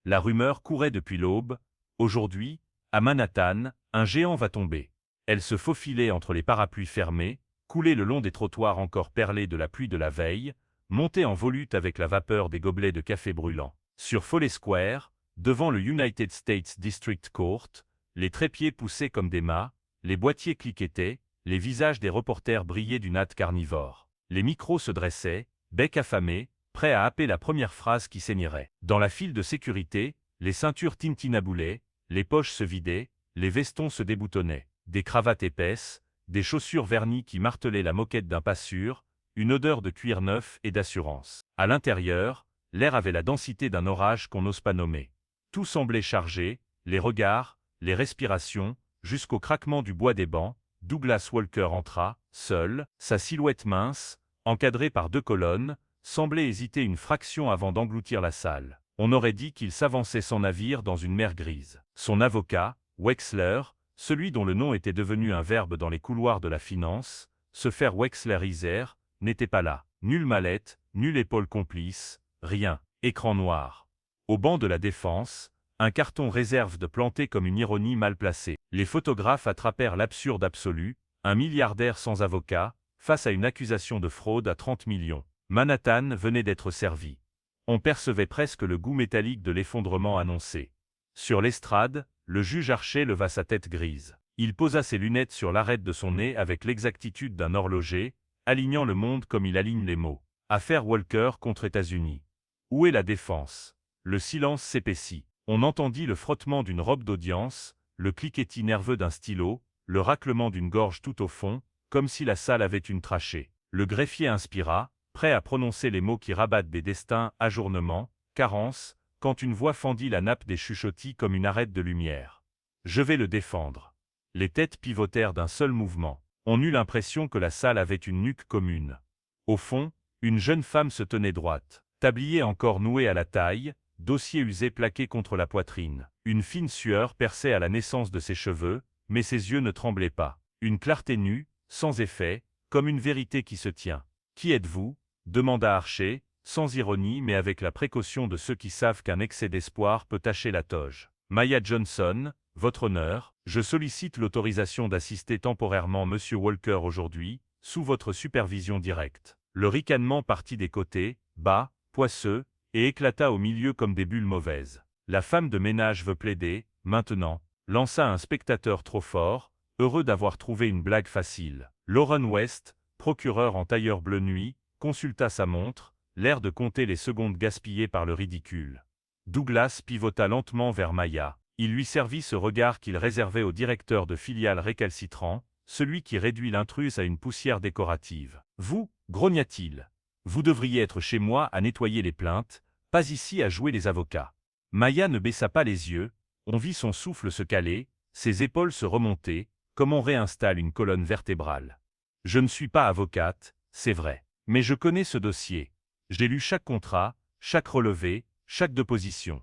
La rumeur courait depuis l'aube. Aujourd'hui, à Manhattan, un géant va tomber. Elle se faufilait entre les parapluies fermés, coulait le long des trottoirs encore perlés de la pluie de la veille, montait en volute avec la vapeur des gobelets de café brûlants. Sur Foley Square, devant le United States District Court, les trépieds poussaient comme des mâts, les boîtiers cliquetaient, les visages des reporters brillaient d'une hâte carnivore. Les micros se dressaient, bec affamé, prêts à happer la première phrase qui saignerait. Dans la file de sécurité, les ceintures tintinaboulaient, les poches se vidaient, les vestons se déboutonnaient. Des cravates épaisses, des chaussures vernies qui martelaient la moquette d'un pas sûr, une odeur de cuir neuf et d'assurance. À l'intérieur, l'air avait la densité d'un orage qu'on n'ose pas nommer. Tout semblait chargé, les regards, les respirations, jusqu'au craquement du bois des bancs. Douglas Walker entra, seul, sa silhouette mince, encadrée par 2 colonnes, semblait hésiter une fraction avant d'engloutir la salle. On aurait dit qu'il s'avançait sans navire dans une mer grise. Son avocat, Wexler, celui dont le nom était devenu un verbe dans les couloirs de la finance, se faire Wexleriser, n'était pas là. Nulle mallette, nulle épaule complice, rien. Écran noir. Au banc de la défense, un carton réserve de planté comme une ironie mal placée. Les photographes attrapèrent l'absurde absolu, un milliardaire sans avocat, face à une accusation de fraude à 30 millions. Manhattan venait d'être servi. On percevait presque le goût métallique de l'effondrement annoncé. Sur l'estrade, le juge Archer leva sa tête grise. Il posa ses lunettes sur l'arête de son nez avec l'exactitude d'un horloger, alignant le monde comme il aligne les mots. Affaire Walker contre États-Unis. Où est la défense? Le silence s'épaissit. On entendit le frottement d'une robe d'audience, le cliquetis nerveux d'un stylo, le raclement d'une gorge tout au fond, comme si la salle avait une trachée. Le greffier inspira, prêt à prononcer les mots qui rabattent des destins, ajournement, carence, quand une voix fendit la nappe des chuchottis comme une arête de lumière. Je vais le défendre. Les têtes pivotèrent d'un seul mouvement. On eut l'impression que la salle avait une nuque commune. Au fond, une jeune femme se tenait droite, tablier encore noué à la taille, dossier usé plaqué contre la poitrine. Une fine sueur perçait à la naissance de ses cheveux, mais ses yeux ne tremblaient pas. Une clarté nue, sans effet, comme une vérité qui se tient. « Qui êtes-vous » demanda Archer, sans ironie mais avec la précaution de ceux qui savent qu'un excès d'espoir peut tacher la toge. « Maya Johnson, votre honneur, je sollicite l'autorisation d'assister temporairement Monsieur Walker aujourd'hui, sous votre supervision directe. » Le ricanement partit des côtés, bas, poisseux, et éclata au milieu comme des bulles mauvaises. La femme de ménage veut plaider, maintenant, lança un spectateur trop fort, heureux d'avoir trouvé une blague facile. Lauren West, procureur en tailleur bleu nuit, consulta sa montre, l'air de compter les secondes gaspillées par le ridicule. Douglas pivota lentement vers Maya. Il lui servit ce regard qu'il réservait au directeur de filiale récalcitrant, celui qui réduit l'intruse à une poussière décorative. « Vous, grogna-t-il. Vous devriez être chez moi à nettoyer les plaintes, pas ici à jouer les avocats. » Maya ne baissa pas les yeux, on vit son souffle se caler, ses épaules se remonter, comme on réinstalle une colonne vertébrale. « Je ne suis pas avocate, c'est vrai. Mais je connais ce dossier. J'ai lu chaque contrat, chaque relevé, chaque déposition.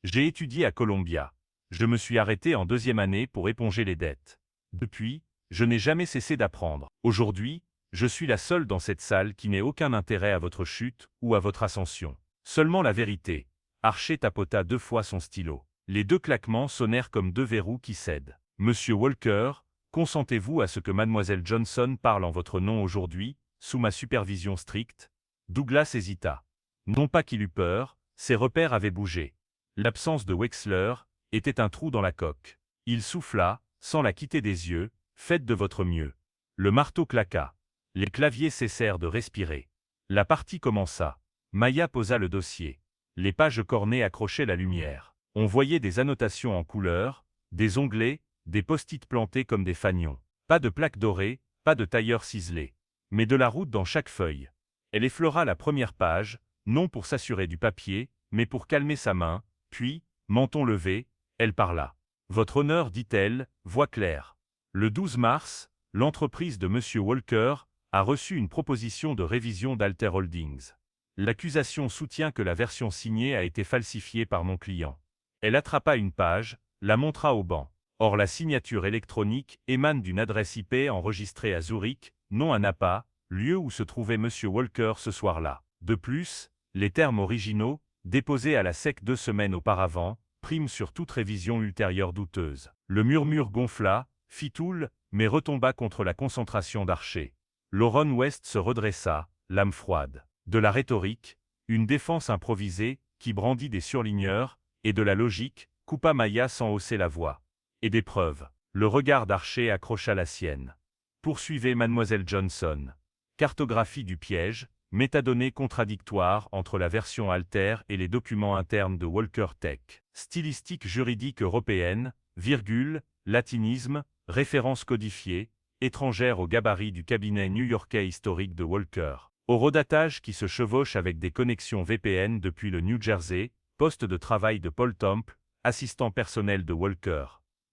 J'ai étudié à Columbia. Je me suis arrêté en 2e année pour éponger les dettes. Depuis, je n'ai jamais cessé d'apprendre. Aujourd'hui, je suis la seule dans cette salle qui n'ait aucun intérêt à votre chute ou à votre ascension. Seulement la vérité. » Archer tapota 2 fois son stylo. Les 2 claquements sonnèrent comme 2 verrous qui cèdent. « Monsieur Walker, consentez-vous à ce que Mademoiselle Johnson parle en votre nom aujourd'hui, sous ma supervision stricte ?» Douglas hésita. Non pas qu'il eût peur, ses repères avaient bougé. L'absence de Wexler était un trou dans la coque. Il souffla, sans la quitter des yeux, « Faites de votre mieux. » Le marteau claqua. Les claviers cessèrent de respirer. La partie commença. Maya posa le dossier. Les pages cornées accrochaient la lumière. On voyait des annotations en couleur, des onglets, des post-it plantés comme des fanions. Pas de plaques dorées, pas de tailleur ciselé. Mais de la route dans chaque feuille. Elle effleura la première page, non pour s'assurer du papier, mais pour calmer sa main, puis, menton levé, elle parla. « Votre honneur, dit-elle, voix claire. Le 12 mars, l'entreprise de Monsieur Walker a reçu une proposition de révision d'Alter Holdings. L'accusation soutient que la version signée a été falsifiée par mon client. » Elle attrapa une page, la montra au banc. Or la signature électronique émane d'une adresse IP enregistrée à Zurich, non à Napa, lieu où se trouvait Monsieur Walker ce soir-là. De plus, les termes originaux, déposé à la SEC 2 semaines auparavant, prime sur toute révision ultérieure douteuse. Le murmure gonfla, fit houle, mais retomba contre la concentration d'Archer. Loren West se redressa, l'âme froide. De la rhétorique, une défense improvisée, qui brandit des surligneurs, et de la logique, coupa Maya sans hausser la voix. Et des preuves. Le regard d'Archer accrocha la sienne. Poursuivez Mademoiselle Johnson. Cartographie du piège, métadonnées contradictoires entre la version Alter et les documents internes de Walker Tech. Stylistique juridique européenne, virgule, latinisme, références codifiées, étrangères au gabarit du cabinet new-yorkais historique de Walker. Horodatage qui se chevauche avec des connexions VPN depuis le New Jersey, poste de travail de Paul Temple, assistant personnel de Walker.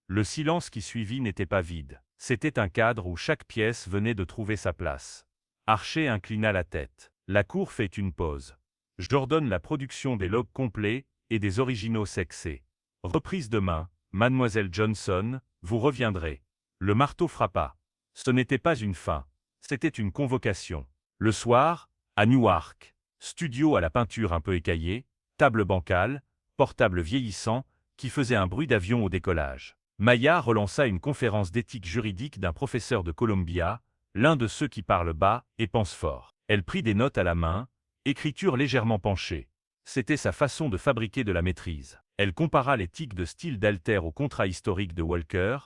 Le silence qui suivit n'était pas vide. C'était un cadre où chaque pièce venait de trouver sa place. Archer inclina la tête. La cour fait une pause. J'ordonne la production des logs complets et des originaux sexés. Reprise demain, Mademoiselle Johnson, vous reviendrez. Le marteau frappa. Ce n'était pas une fin. C'était une convocation. Le soir, à Newark. Studio à la peinture un peu écaillée, table bancale, portable vieillissant, qui faisait un bruit d'avion au décollage. Maya relança une conférence d'éthique juridique d'un professeur de Columbia, l'un de ceux qui parlent bas et pensent fort. Elle prit des notes à la main, écriture légèrement penchée. C'était sa façon de fabriquer de la maîtrise. Elle compara les tics de style d'Alter au contrat historique de Walker,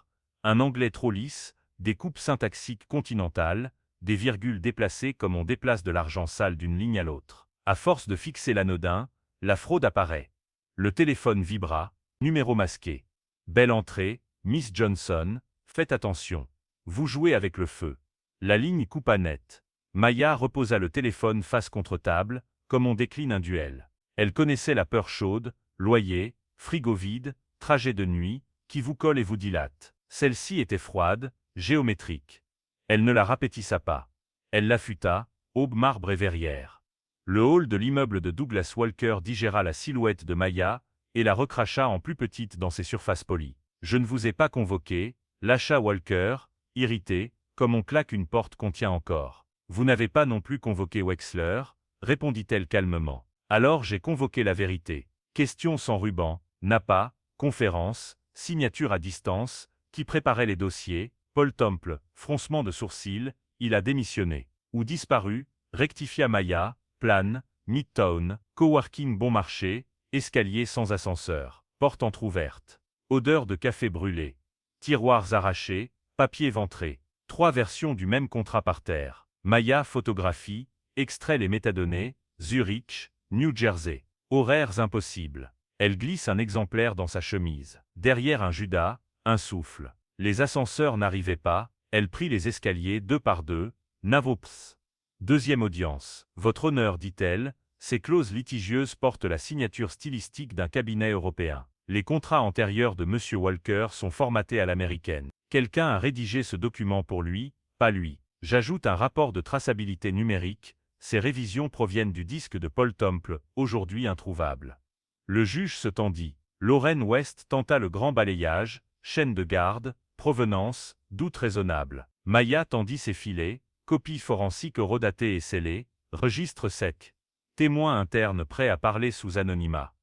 un anglais trop lisse, des coupes syntaxiques continentales, des virgules déplacées comme on déplace de l'argent sale d'une ligne à l'autre. À force de fixer l'anodin, la fraude apparaît. Le téléphone vibra, numéro masqué. Belle entrée, Miss Johnson, faites attention. Vous jouez avec le feu. La ligne coupa net. Maya reposa le téléphone face contre table, comme on décline un duel. Elle connaissait la peur chaude, loyer, frigo vide, trajet de nuit, qui vous colle et vous dilate. Celle-ci était froide, géométrique. Elle ne la rapétissa pas. Elle l'affûta, aube marbre et verrière. Le hall de l'immeuble de Douglas Walker digéra la silhouette de Maya, et la recracha en plus petite dans ses surfaces polies. Je ne vous ai pas convoqué, lâcha Walker, irrité, comme on claque une porte qu'on tient encore. Vous n'avez pas non plus convoqué Wexler, répondit-elle calmement. Alors j'ai convoqué la vérité. Question sans ruban, NAPA, conférence, signature à distance, qui préparait les dossiers, Paul Temple, froncement de sourcils, il a démissionné. Ou disparu, rectifia Maya, plane, Midtown, coworking bon marché, escalier sans ascenseur, porte entr'ouverte. Odeur de café brûlé. Tiroirs arrachés, papier ventré. 3 versions du même contrat par terre. Maya photographie, extrait les métadonnées, Zurich, New Jersey. Horaires impossibles. Elle glisse un exemplaire dans sa chemise. Derrière un Judas, un souffle. Les ascenseurs n'arrivaient pas, elle prit les escaliers 2 par 2, Navops. Deuxième audience. Votre honneur, dit-elle, ces clauses litigieuses portent la signature stylistique d'un cabinet européen. Les contrats antérieurs de M. Walker sont formatés à l'américaine. Quelqu'un a rédigé ce document pour lui, pas lui. J'ajoute un rapport de traçabilité numérique, ces révisions proviennent du disque de Paul Temple, aujourd'hui introuvable. Le juge se tendit. Loren West tenta le grand balayage, chaîne de garde, provenance, doute raisonnable. Maya tendit ses filets, copie forensique eurodatée et scellée, registre sec. Témoin interne prêt à parler sous anonymat.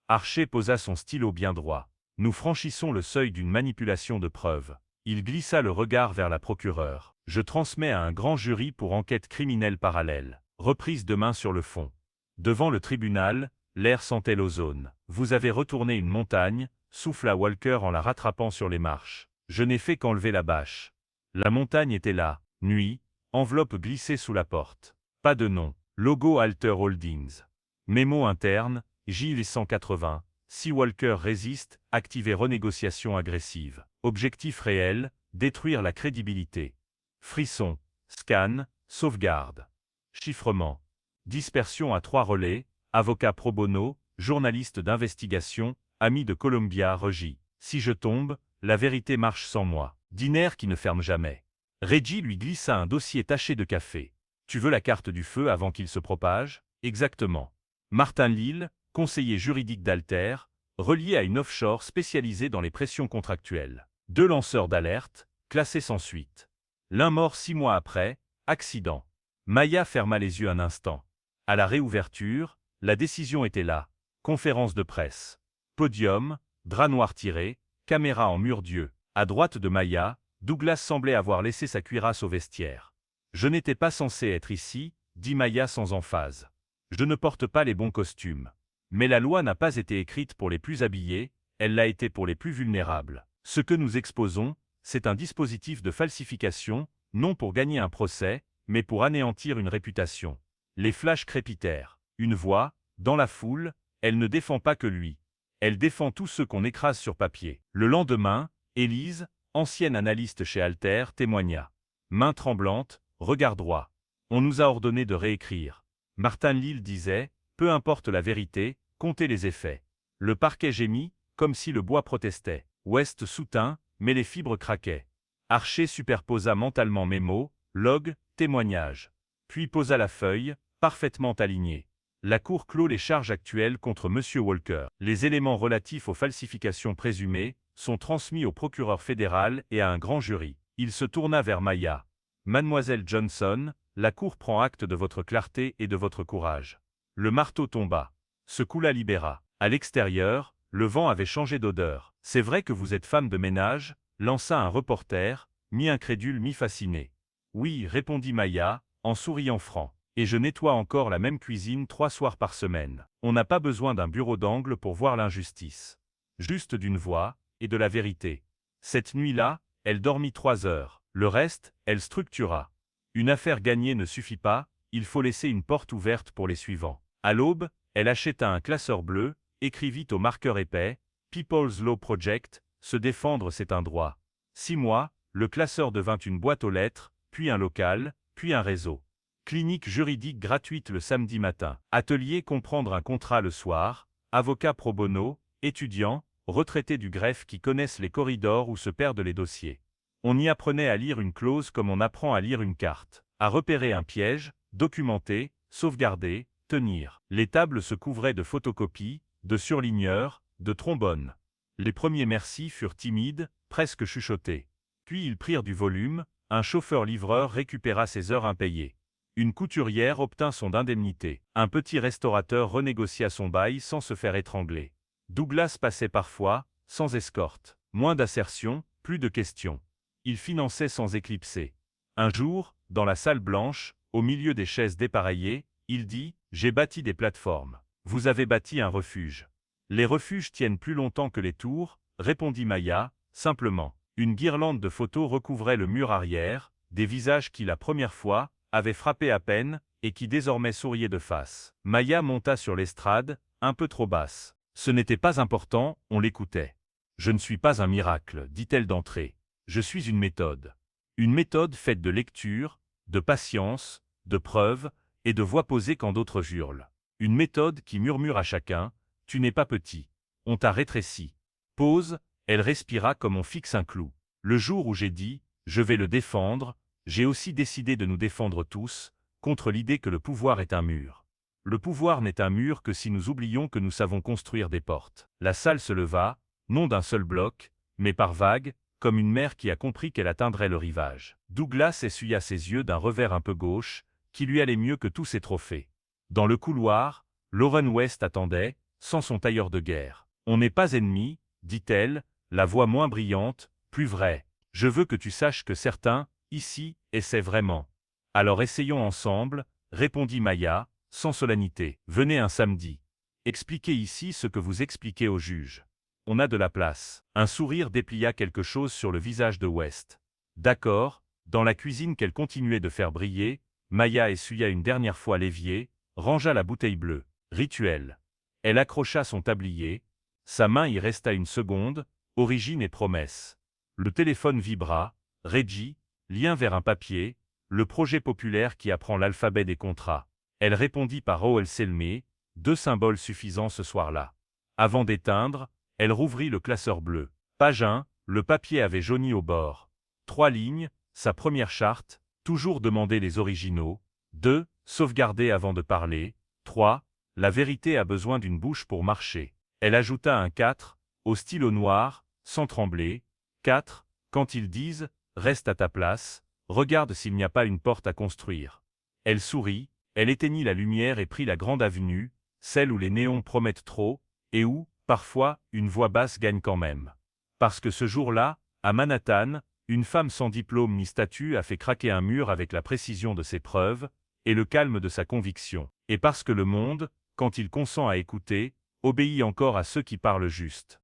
Archer posa son stylo bien droit. Nous franchissons le seuil d'une manipulation de preuves. Il glissa le regard vers la procureure. Je transmets à un grand jury pour enquête criminelle parallèle. Reprise demain sur le fond. Devant le tribunal, l'air sentait l'ozone. Vous avez retourné une montagne, souffla Walker en la rattrapant sur les marches. Je n'ai fait qu'enlever la bâche. La montagne était là. Nuit, enveloppe glissée sous la porte. Pas de nom. Logo Alter Holdings. Mémo interne, J 180. Si Walker résiste, activez renégociation agressive. Objectif réel, détruire la crédibilité. Frisson, scan, sauvegarde. Chiffrement. Dispersion à 3 relais, avocat pro bono, journaliste d'investigation, ami de Columbia Reggie. Si je tombe, la vérité marche sans moi. Dinaire qui ne ferme jamais. Reggie lui glissa un dossier taché de café. Tu veux la carte du feu avant qu'il se propage? Exactement. Martin Lille, conseiller juridique d'Alter, relié à une offshore spécialisée dans les pressions contractuelles. 2 lanceurs d'alerte, classés sans suite. L'un mort 6 mois après, accident. Maya ferma les yeux un instant. À la réouverture, la décision était là. Conférence de presse. Podium, drap noir tiré, caméra en mur Dieu. À droite de Maya, Douglas semblait avoir laissé sa cuirasse au vestiaire. « Je n'étais pas censé être ici », dit Maya sans emphase. « Je ne porte pas les bons costumes. Mais la loi n'a pas été écrite pour les plus habillés, elle l'a été pour les plus vulnérables. Ce que nous exposons, c'est un dispositif de falsification, non pour gagner un procès, mais pour anéantir une réputation. » Les flashs crépitèrent. Une voix, dans la foule, elle ne défend pas que lui. Elle défend tous ceux qu'on écrase sur papier. Le lendemain, Élise, ancienne analyste chez Alter, témoigna. Main tremblante, regard droit. On nous a ordonné de réécrire. Martin Lille disait, peu importe la vérité, comptez les effets. Le parquet gémit, comme si le bois protestait. West soutint, mais les fibres craquaient. Archer superposa mentalement mes mots, log, témoignage. Puis posa la feuille, parfaitement alignée. La Cour clôt les charges actuelles contre M. Walker. Les éléments relatifs aux falsifications présumées sont transmis au procureur fédéral et à un grand jury. Il se tourna vers Maya. Mademoiselle Johnson, la Cour prend acte de votre clarté et de votre courage. Le marteau tomba. Secoua libéra. À l'extérieur, le vent avait changé d'odeur. C'est vrai que vous êtes femme de ménage, lança un reporter, mi-incrédule, mi-fasciné. Oui, répondit Maya, en souriant franc. Et je nettoie encore la même cuisine 3 soirs par semaine. On n'a pas besoin d'un bureau d'angle pour voir l'injustice. Juste d'une voix, et de la vérité. Cette nuit-là, elle dormit 3 heures. Le reste, elle structura. Une affaire gagnée ne suffit pas, il faut laisser une porte ouverte pour les suivants. À l'aube, elle acheta un classeur bleu, écrivit au marqueur épais, People's Law Project, se défendre c'est un droit. 6 mois, le classeur devint une boîte aux lettres, puis un local, puis un réseau. Clinique juridique gratuite le samedi matin. Atelier comprendre un contrat le soir. Avocat pro bono, étudiants, retraités du greffe qui connaissent les corridors où se perdent les dossiers. On y apprenait à lire une clause comme on apprend à lire une carte. À repérer un piège, documenter, sauvegarder, tenir. Les tables se couvraient de photocopies, de surligneurs, de trombones. Les premiers merci furent timides, presque chuchotés. Puis ils prirent du volume, un chauffeur-livreur récupéra ses heures impayées. Une couturière obtint son indemnité. Un petit restaurateur renégocia son bail sans se faire étrangler. Douglas passait parfois, sans escorte. Moins d'assertions, plus de questions. Il finançait sans éclipser. Un jour, dans la salle blanche, au milieu des chaises dépareillées, il dit « J'ai bâti des plateformes. Vous avez bâti un refuge. » « Les refuges tiennent plus longtemps que les tours, répondit Maya, simplement. Une guirlande de photos recouvrait le mur arrière, des visages qui la première fois, avait frappé à peine, et qui désormais souriait de face. Maya monta sur l'estrade, un peu trop basse. Ce n'était pas important, on l'écoutait. « Je ne suis pas un miracle, dit-elle d'entrée. Je suis une méthode. Une méthode faite de lecture, de patience, de preuves, et de voix posées quand d'autres hurlent. Une méthode qui murmure à chacun, tu n'es pas petit. On t'a rétréci. » Pause, elle respira comme on fixe un clou. Le jour où j'ai dit, je vais le défendre, j'ai aussi décidé de nous défendre tous, contre l'idée que le pouvoir est un mur. Le pouvoir n'est un mur que si nous oublions que nous savons construire des portes. La salle se leva, non d'un seul bloc, mais par vagues, comme une mer qui a compris qu'elle atteindrait le rivage. Douglas essuya ses yeux d'un revers un peu gauche, qui lui allait mieux que tous ses trophées. Dans le couloir, Lauren West attendait, sans son tailleur de guerre. « On n'est pas ennemis, dit-elle, la voix moins brillante, plus vraie. Je veux que tu saches que certains, ici, essaient vraiment. Alors essayons ensemble, répondit Maya, sans solennité. Venez un samedi. Expliquez ici ce que vous expliquez au juge. On a de la place. » Un sourire déplia quelque chose sur le visage de West. D'accord, dans la cuisine qu'elle continuait de faire briller, Maya essuya une dernière fois l'évier, rangea la bouteille bleue. Rituel. Elle accrocha son tablier. Sa main y resta une seconde, origine et promesse. Le téléphone vibra. Reggie, lien vers un papier, le projet populaire qui apprend l'alphabet des contrats. Elle répondit par OLCLME, 2 symboles suffisants ce soir-là. Avant d'éteindre, elle rouvrit le classeur bleu. Page 1, le papier avait jauni au bord. 3 lignes, sa première charte, toujours demander les originaux. 2, sauvegarder avant de parler. 3, la vérité a besoin d'une bouche pour marcher. Elle ajouta un 4, au stylo noir, sans trembler. 4, quand ils disent, reste à ta place, regarde s'il n'y a pas une porte à construire. Elle sourit, elle éteignit la lumière et prit la grande avenue, celles où les néons promettent trop, et où, parfois, une voix basse gagne quand même. Parce que ce jour-là, à Manhattan, une femme sans diplôme ni statut a fait craquer un mur avec la précision de ses preuves, et le calme de sa conviction. Et parce que le monde, quand il consent à écouter, obéit encore à ceux qui parlent juste.